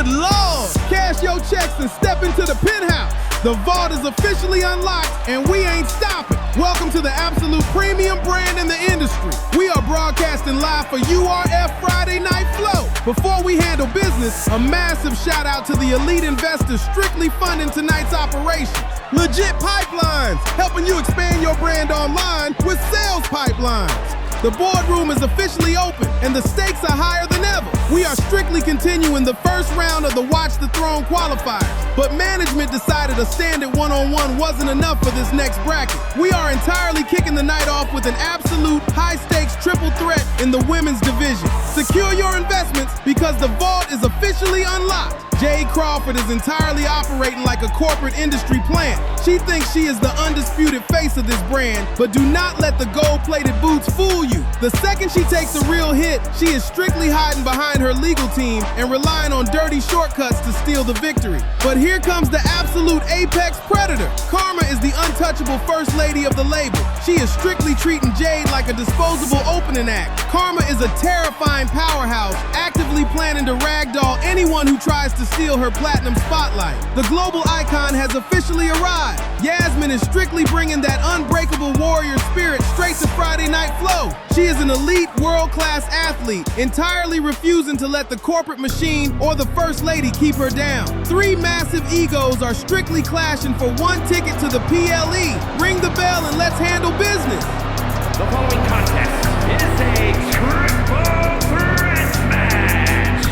Good Lord! Cash your checks and step into the penthouse. The vault is officially unlocked, and we ain't stopping. Welcome to the absolute premium brand in the industry. We are broadcasting live for URF Friday Night Flow. Before we handle business, a massive shout out to the elite investors strictly funding tonight's operations. Legit pipelines, helping you expand your brand online with sales pipelines. The boardroom is officially open, and the stakes are higher than ever. We are strictly continuing the first round of the Watch the Throne qualifiers, but management decided a standard one-on-one wasn't enough for this next bracket. We are entirely kicking the night off with an absolute high-stakes triple threat in the women's division. Secure your investments because the vault is officially unlocked. Jade Crawford is entirely operating like a corporate industry plant. She thinks she is the undisputed face of this brand, but do not let the gold-plated boots fool you. The second she takes a real hit, she is strictly hiding behind her legal team and relying on dirty shortcuts to steal the victory. But here comes the absolute apex predator. Karma is the untouchable first lady of the label. She is strictly treating Jade like a disposable opening act. Karma is a terrifying powerhouse, actively planning to ragdoll anyone who tries to steal her platinum spotlight. The global icon has officially arrived. Yasmin is strictly bringing that unbreakable warrior spirit straight to Friday Night Flow. She is an elite, world-class athlete, entirely refusing to let the corporate machine or the first lady keep her down. Three massive egos are strictly clashing for one ticket to the PLE. Ring the bell and let's handle business. The following contest is a triple threat match.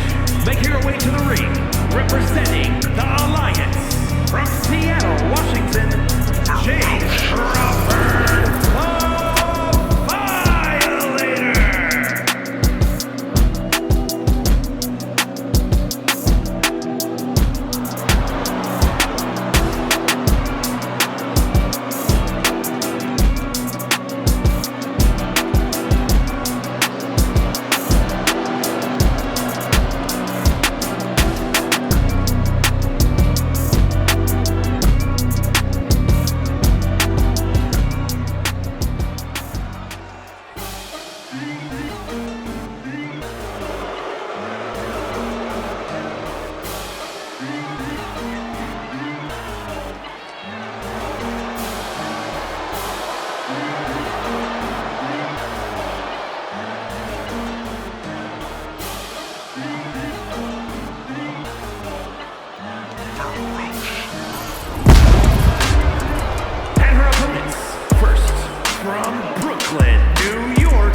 Make your way to the ring, representing the Alliance from Seattle, Washington, Jade Crawford, the Violator. And her opponents, first from Brooklyn, New York,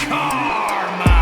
Karma.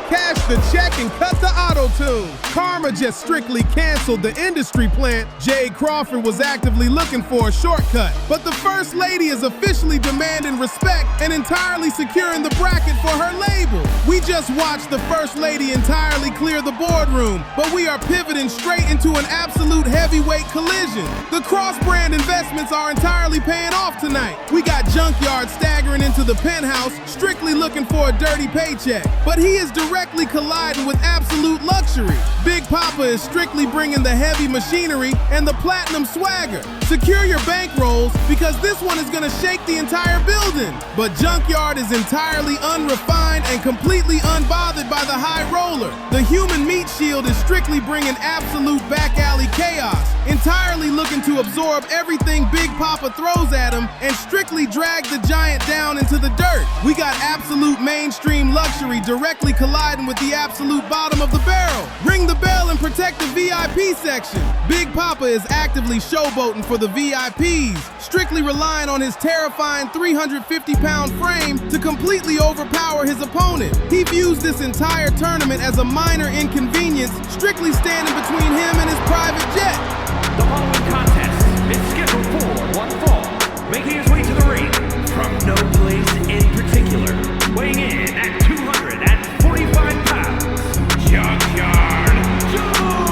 Cash the check and cut the auto-tune. Karma just strictly canceled the industry plant. Jade Crawford was actively looking for a shortcut. But the First Lady is officially demanding respect and entirely securing the bracket for her label. We just watched the First Lady entirely clear the boardroom, but we are pivoting straight into an absolute heavyweight collision. The cross-brand investments are entirely paying off tonight. We got Junkyard staggering into the penthouse, strictly looking for a dirty paycheck. But he is directly colliding with absolute luxury. Big Papa is strictly bringing the heavy machinery and the platinum swagger. Secure your bankrolls because this one is gonna shake the entire building. But Junkyard is entirely unrefined and completely unbothered by the high roller. The human meat shield is strictly bringing absolute back alley chaos, entirely looking to absorb everything Big Papa throws at him and strictly drag the giant down into the dirt. We got absolute mainstream luxury directly colliding with the absolute bottom of the barrel. Ring the bell and protect the VIP section. Big Papa is actively showboating for the VIPs, strictly relying on his terrifying 350-pound frame to completely overpower his opponent. He views this entire tournament as a minor inconvenience, strictly standing between him and his private jet. The following contest is scheduled for one fall, making his way to the ring from no place in particular, weighing in at 245 pounds, Junkyard Jones!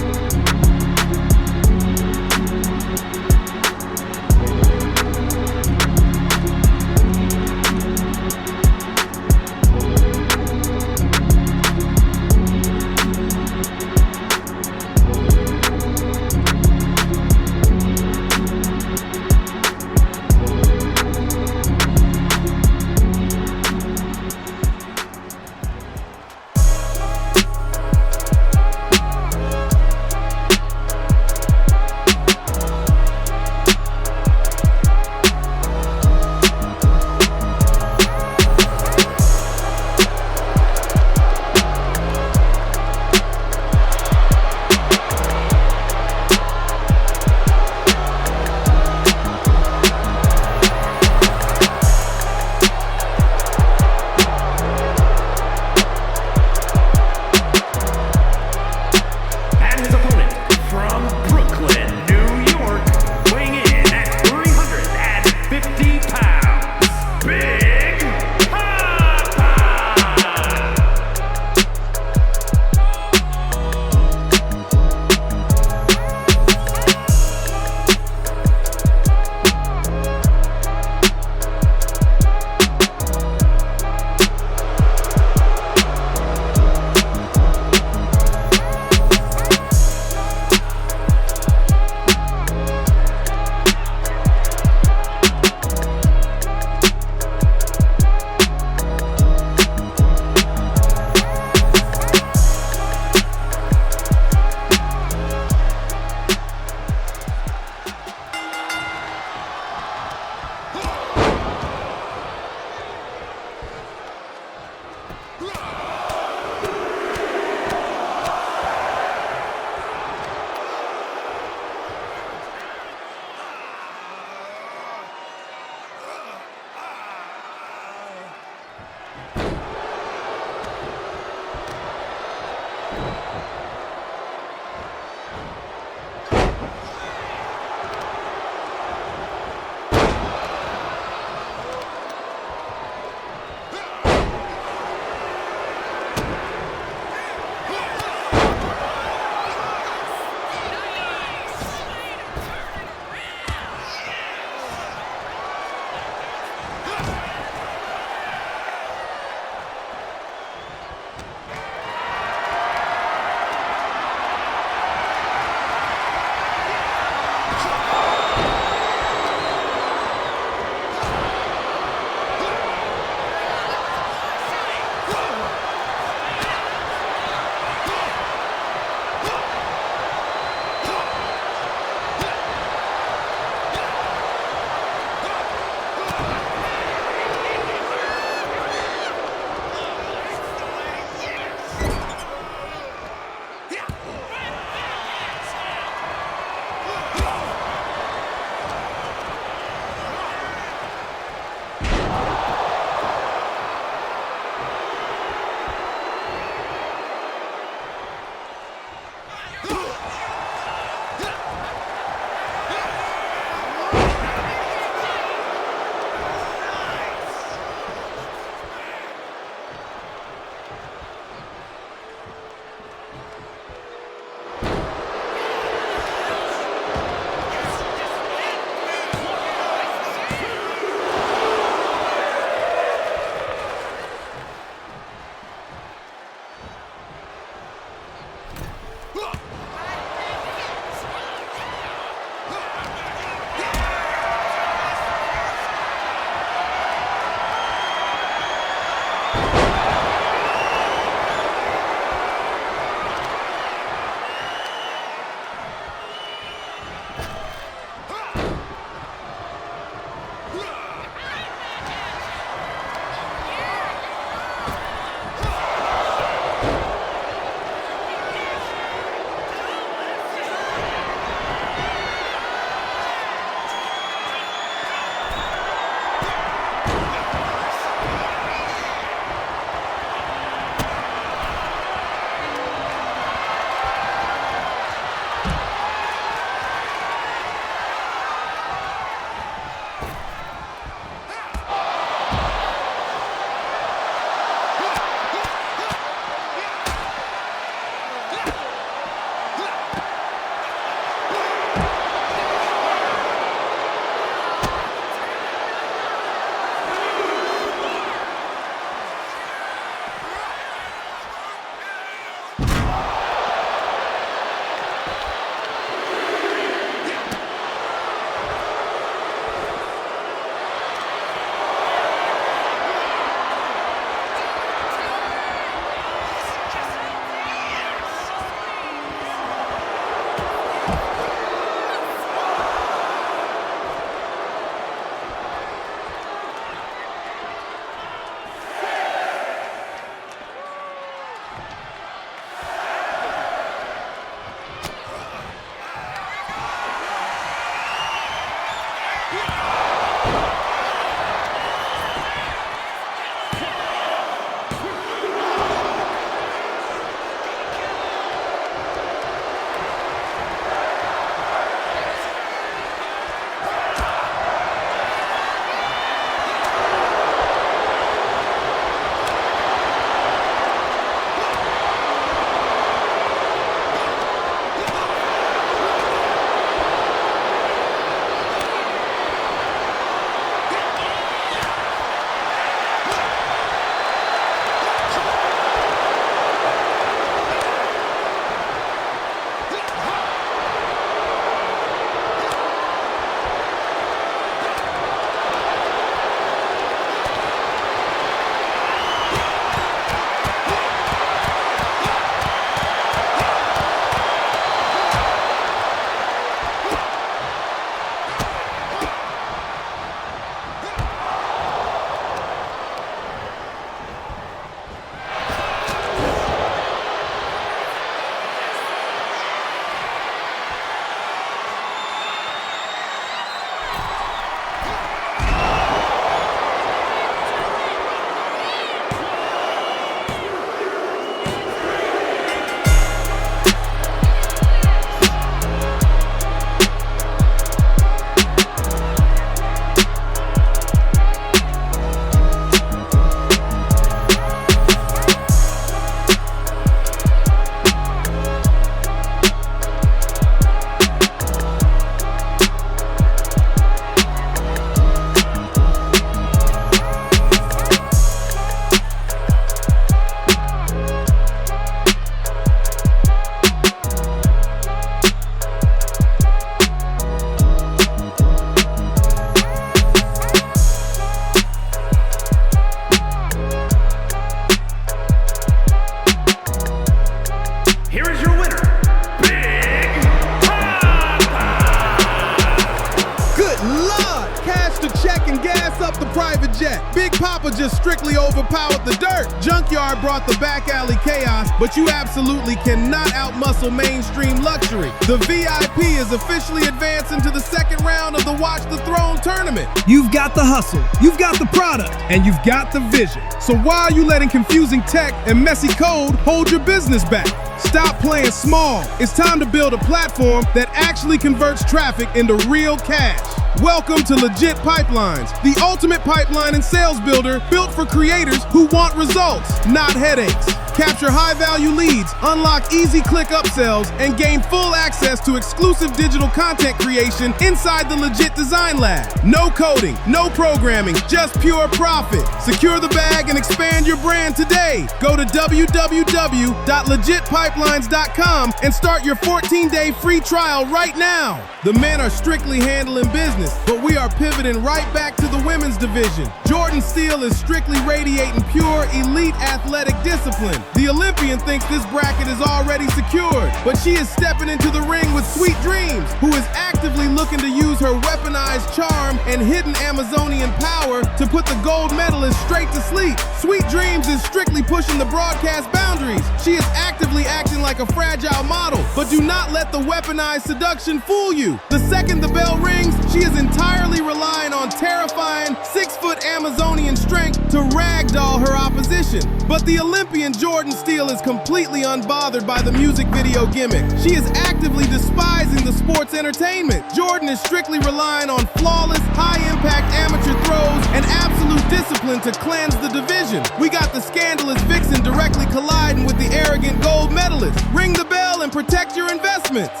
Gas up the private jet. Big Papa just strictly overpowered the dirt. Junkyard brought the back alley chaos, but you absolutely cannot outmuscle mainstream luxury. The VIP is officially advancing to the second round of the Watch the Throne tournament. You've got the hustle, you've got the product, and you've got the vision. So why are you letting confusing tech and messy code hold your business back? Stop playing small. It's time to build a platform that actually converts traffic into real cash. Welcome to Legit Pipelines, the ultimate pipeline and sales builder built for creators who want results, not headaches. Capture high-value leads, unlock easy click upsells, and gain full access to exclusive digital content creation inside the Legit Design Lab. No coding, no programming, just pure profit. Secure the bag and expand your brand today. Go to www.legitpipelines.com and start your 14-day free trial right now. The men are strictly handling business, but we are pivoting right back to the women's division. Jordan Steele is strictly radiating pure elite athletic discipline. The Olympian thinks this bracket is already secured, but she is stepping into the ring with Sweet Dreams, who is actively looking to use her weaponized charm and hidden Amazonian power to put the gold medalist straight to sleep. Sweet Dreams is strictly pushing the broadcast boundaries. She is actively acting like a fragile model, but do not let the weaponized seduction fool you. The second the bell rings, she is entirely relying on terrifying 6-foot Amazonian strength to ragdoll her opposition. But the Olympian Jordan Steele is completely unbothered by the music video gimmick. She is actively despising the sports entertainment. Jordan is strictly relying on flawless, high-impact amateur throws and absolute discipline to cleanse the division. We got the scandalous Vixen directly colliding with the arrogant gold medalist. Ring the bell and protect your investments.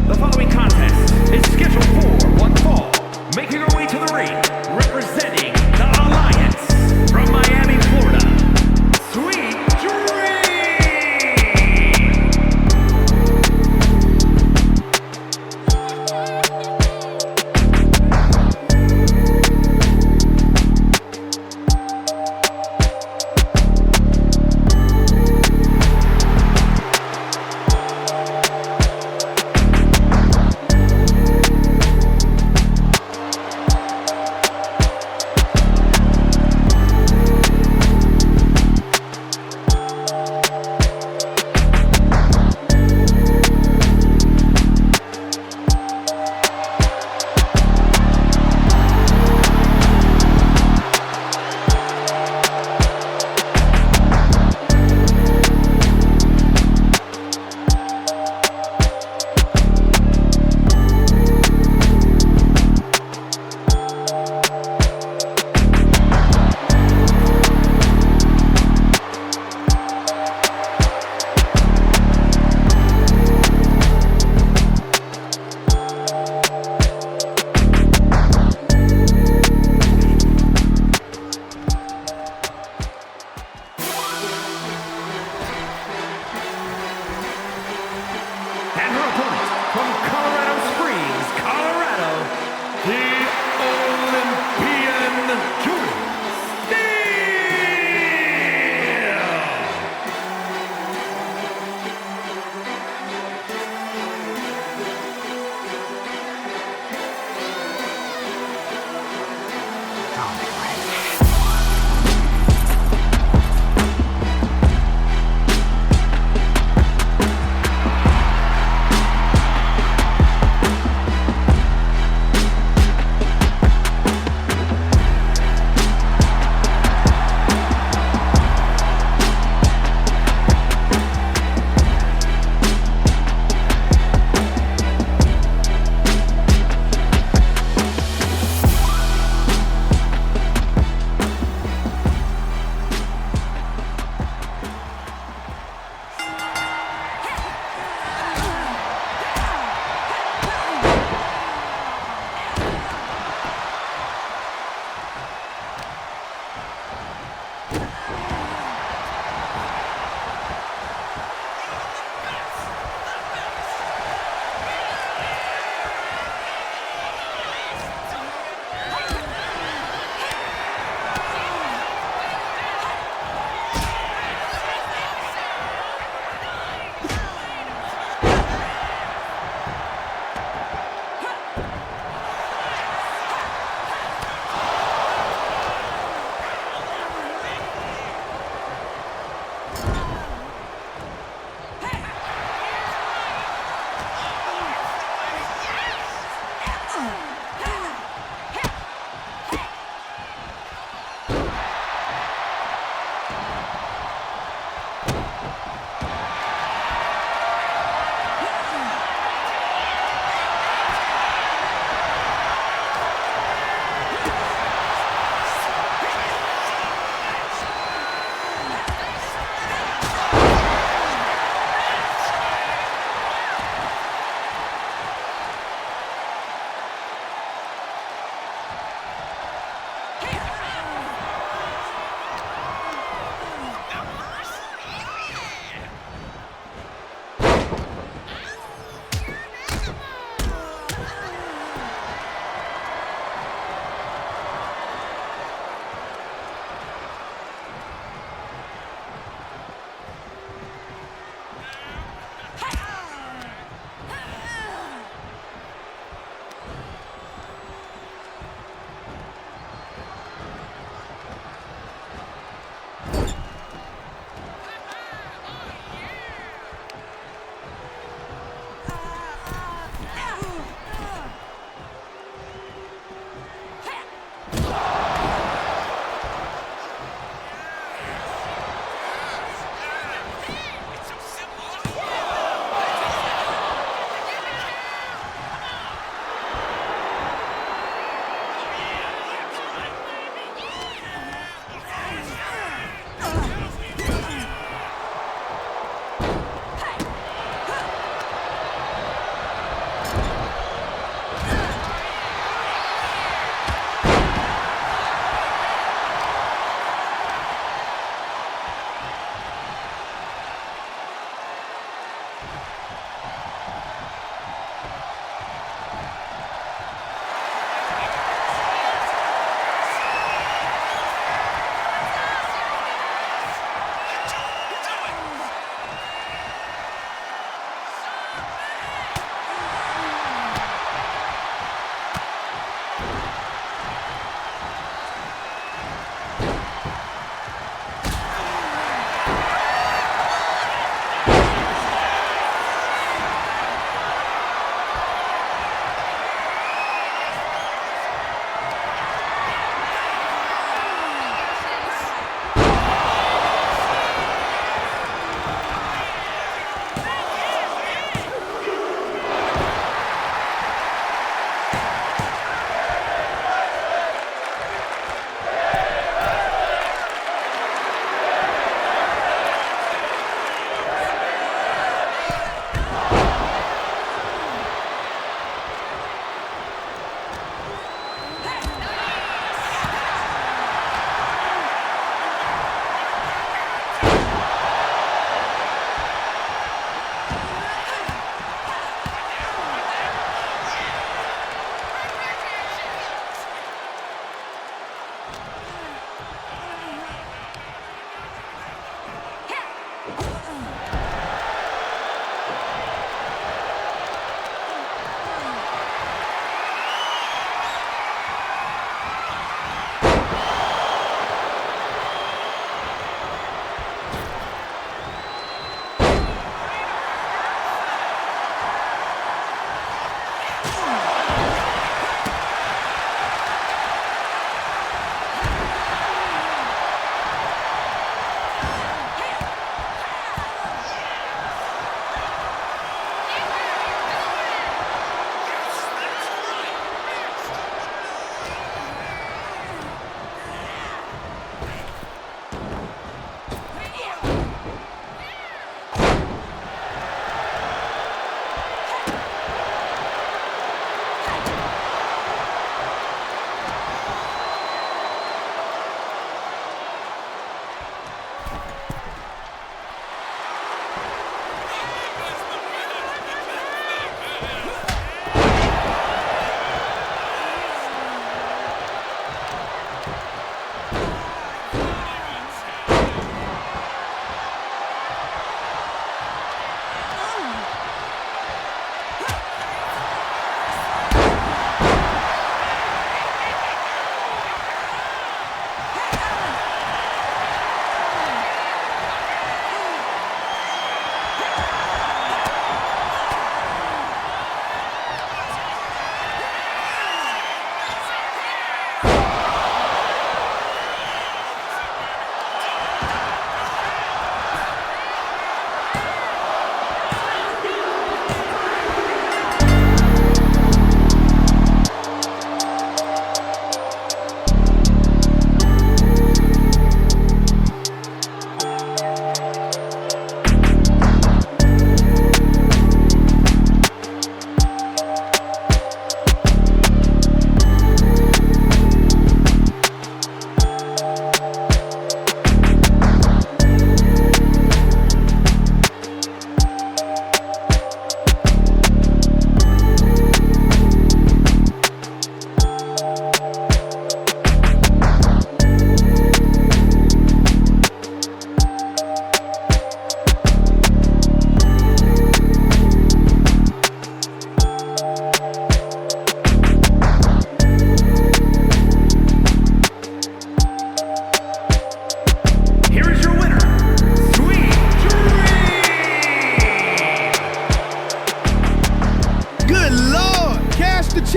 The following contest is scheduled for one fall. Making her way to the ring, representing the Alliance from Miami, Florida, Sweet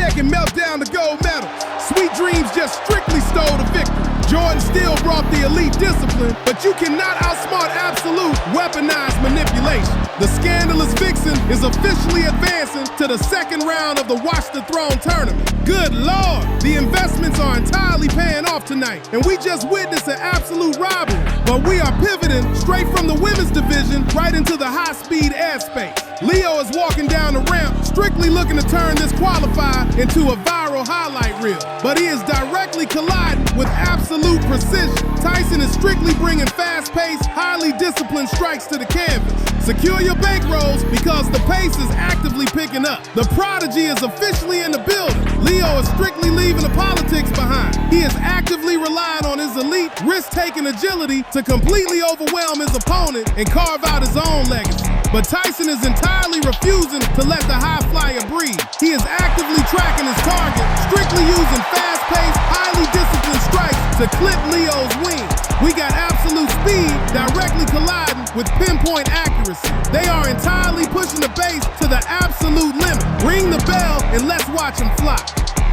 check and melt down the gold medal. Sweet Dreams just strictly stole the victory. Jordan still brought the elite discipline, but you cannot outsmart Absolute weaponized manipulation. The scandalous Vixen is officially advancing to the second round of the Watch the Throne tournament. Good Lord, the investments are entirely paying off tonight, and we just witnessed an absolute robbery. But we are pivoting straight from the women's division right into the high-speed airspace. Leo is walking down the ramp, strictly looking to turn this qualifier into a viral highlight reel. But he is directly colliding with absolute precision. Tyson is strictly bringing fast-paced, highly disciplined strikes to the canvas. Secure your bankrolls because the pace is actively picking up. The prodigy is officially in the building. Leo is strictly leaving the politics behind. He is actively relying on his elite, risk-taking agility to completely overwhelm his opponent and carve out his own legacy. But Tyson is entirely refusing to let the high flyer breathe. He is actively tracking his target, strictly using fast-paced, highly disciplined strikes to clip Leo's wings. We got absolute speed directly colliding with pinpoint accuracy. They are entirely pushing the base to the absolute limit. Ring the bell and let's watch him fly.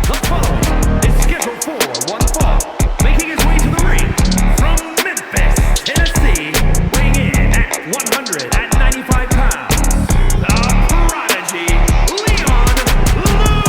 The following is scheduled for one fall, making his way to the ring from Memphis, Tennessee, weighing in at 195 pounds, the prodigy, Leon Lewis.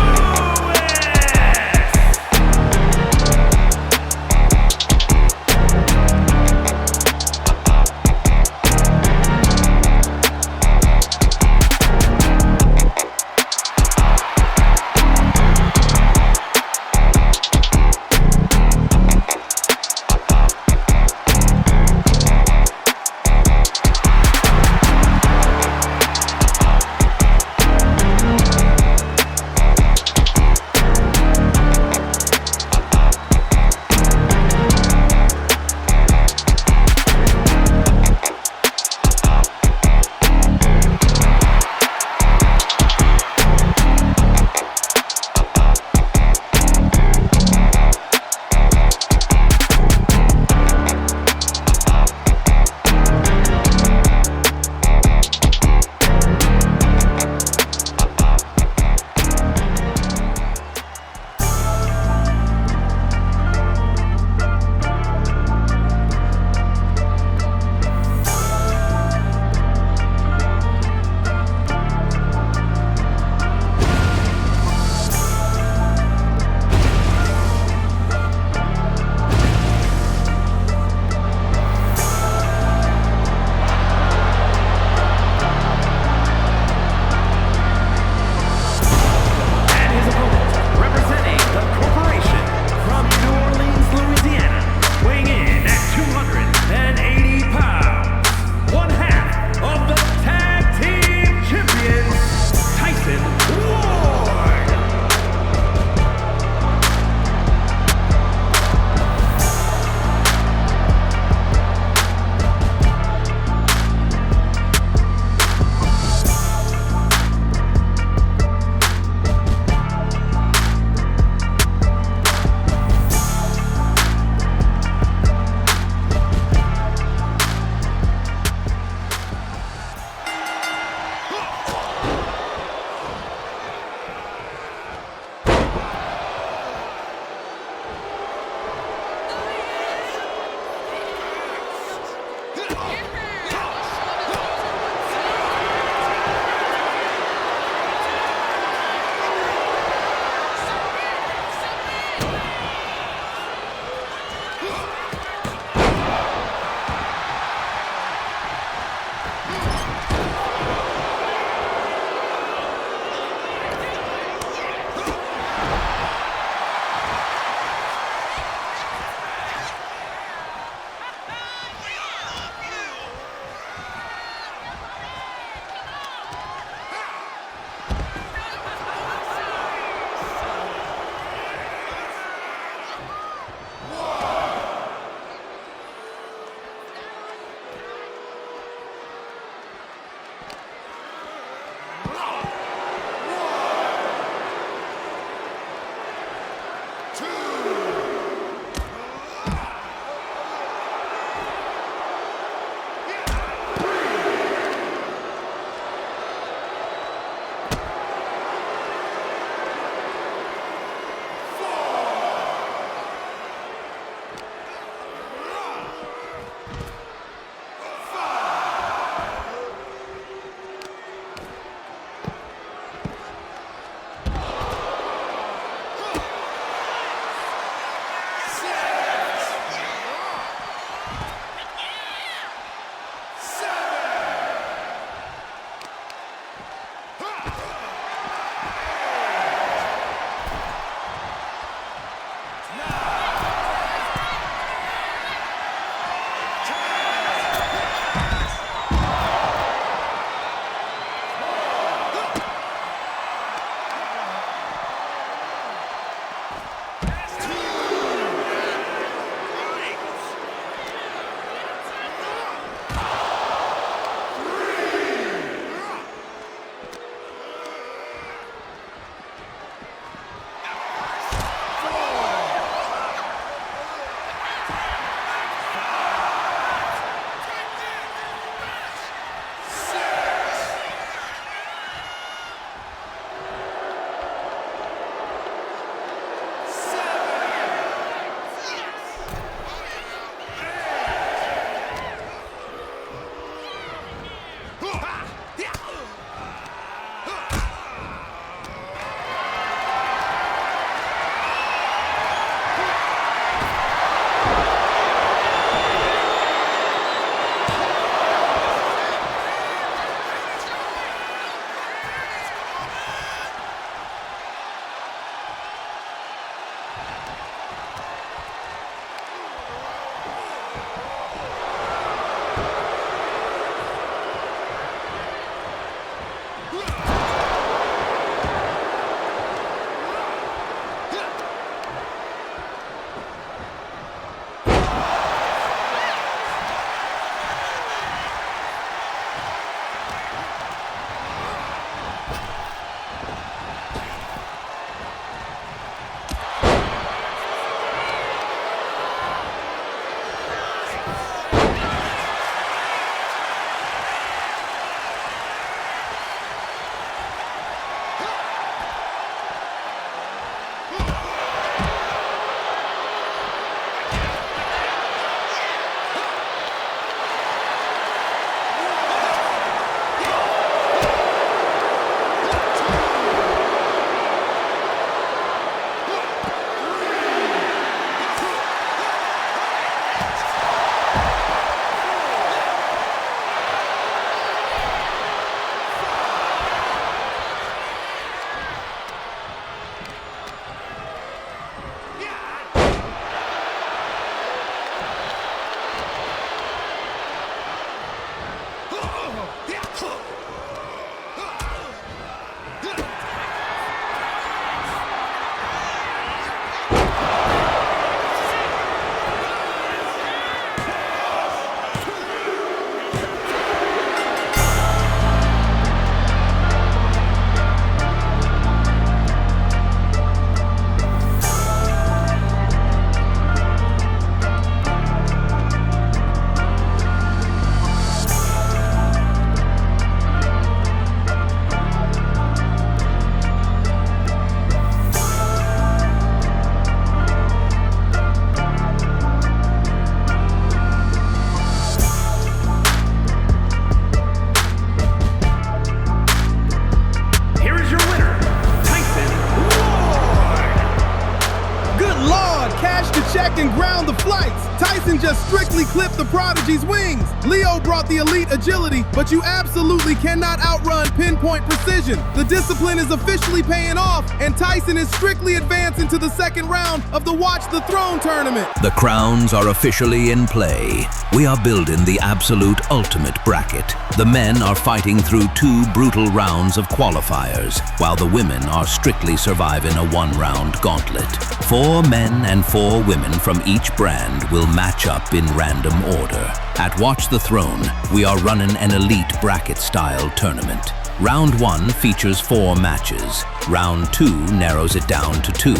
and ground the flights. Tyson just strictly clipped the prodigy's wings. Leo brought the elite agility, but you absolutely cannot outrun pinpoint precision. The discipline is officially paying off, and Tyson is strictly advancing to the second round of the Watch the Throne tournament. The crowns are officially in play. We are building the absolute ultimate bracket. The men are fighting through 2 brutal rounds of qualifiers, while the women are strictly surviving a 1-round gauntlet. 4 men and 4 women from each brand will match up in random order. At Watch the Throne, we are running an elite bracket-style tournament. Round 1 features 4 matches, Round 2 narrows it down to 2,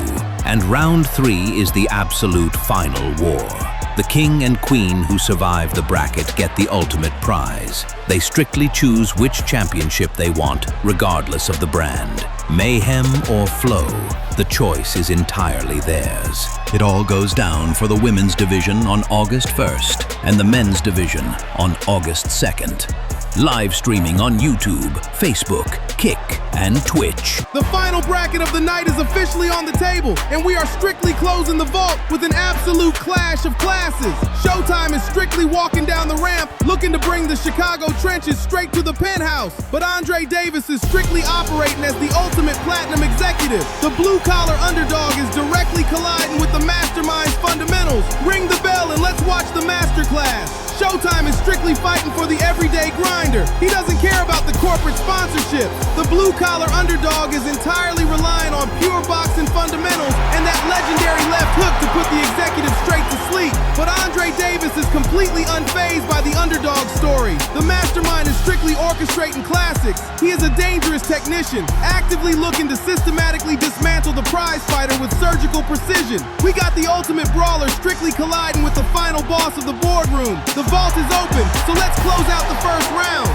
and Round 3 is the absolute final war. The king and queen who survive the bracket get the ultimate prize. They strictly choose which championship they want, regardless of the brand. Mayhem or Flow, the choice is entirely theirs. It all goes down for the women's division on August 1st and the men's division on August 2nd. Live streaming on YouTube, Facebook, Kick, and Twitch. The final bracket of the night is officially on the table, and we are strictly closing the vault with an absolute clash of classes. Showtime is strictly walking down the ramp, looking to bring the Chicago trenches straight to the penthouse. But Andre Davis is strictly operating as the ultimate platinum executive. The blue-collar underdog is directly colliding with the mastermind's fundamentals. Ring the bell and let's watch the masterclass. Showtime is strictly fighting for the everyday grinder. He doesn't care about the corporate sponsorship. The blue-collar underdog is entirely relying on pure boxing fundamentals and that legendary left hook to put the executive straight to sleep. But Andre Davis is completely unfazed by the underdog story. The mastermind is strictly orchestrating classics. He is a dangerous technician, actively looking to systematically dismantle the prize fighter with surgical precision. We got the ultimate brawler strictly colliding with the final boss of the boardroom. The vault is open, so let's close out the first round.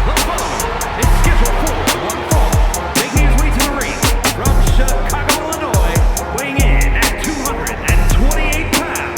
The following is scheduled for one fall, making his way to the ring from Chicago, Illinois, weighing in at 228 pounds.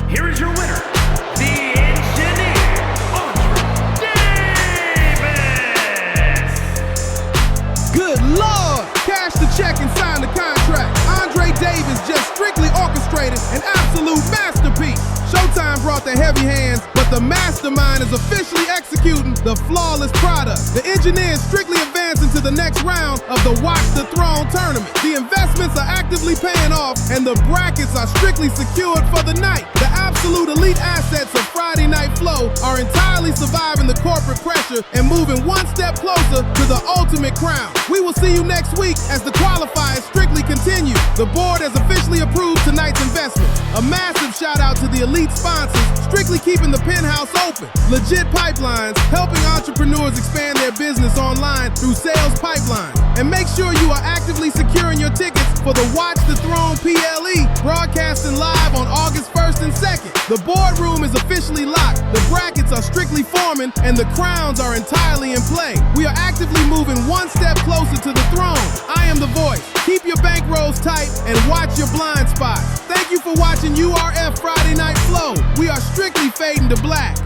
Here is your winner, the engineer, Davis. Good Lord! Cash the check and sign the contract. Andre Davis just strictly orchestrated an absolute masterpiece. Showtime brought the heavy hands, but the mastermind is officially executing the flawless product. The engineers strictly advancing to the next round of the Watch the Throne tournament. The investments are actively paying off, and the brackets are strictly secured for the night. The absolute elite assets of Friday Night Flow are entirely surviving the corporate pressure and moving one step closer to the ultimate crown. We will see you next week as the qualifiers strictly continue. The board has officially approved tonight's investment. A massive shout out to the elite sponsors, strictly keeping the penthouse open. Legit pipelines, helping entrepreneurs expand their business online through sales pipelines. And make sure you are actively securing your tickets for the Watch the Throne PLE, broadcasting live on August 1st and 2nd. The boardroom is officially locked, the brackets are strictly forming, and the crowns are entirely in play. We are actively moving one step closer to the throne. I am the voice. Keep your bankrolls tight and watch your blind spots. Thank you for watching URF Friday Night Flow. We are strictly fading to black.